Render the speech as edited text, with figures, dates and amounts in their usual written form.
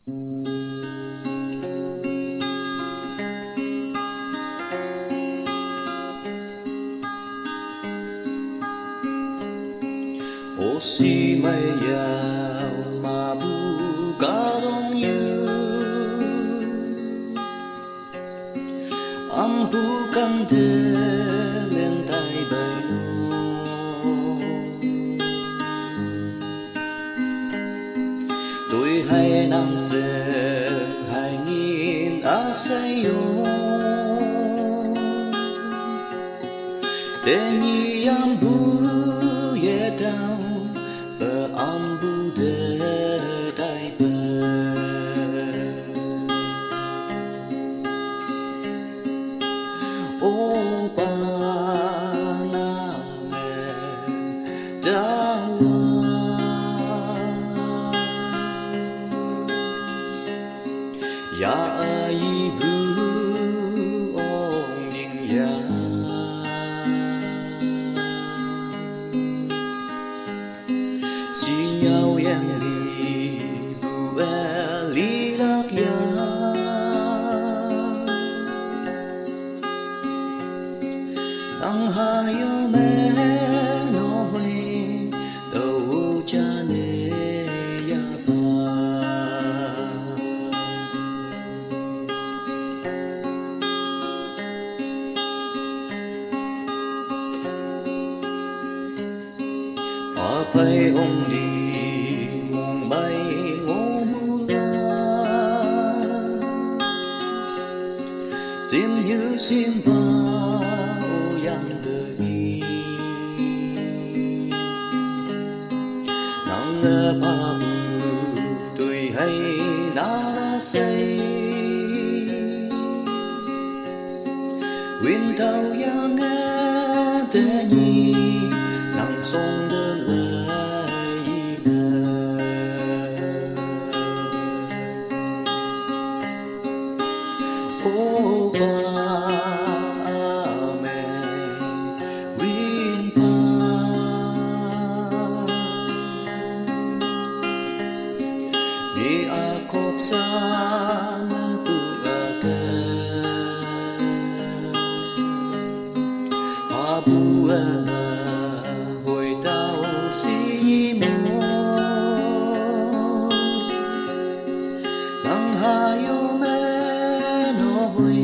ô si mây giàu mà bu cá đông như âm bu căng thề lên tay bay tôi hay nằm sẽ hai nghìn say yo tên nhị âm bu ye đau âm bu để tay ô ba na mẹ đã ya ai bu ong ning ya chỉ nhau em đi bu li lạc ya ang hayo me no hui đâu cha ne ya ba bay ông đi mong bay ngô mưa sim như sim bao yang đời nắng pa bu tôi hay na say wind thâu yang nghe te nhi nắng sông de ô ba mẹ win pa ni a khóc xa tu a te a bu a hồi tao si mo nang hayo me no hui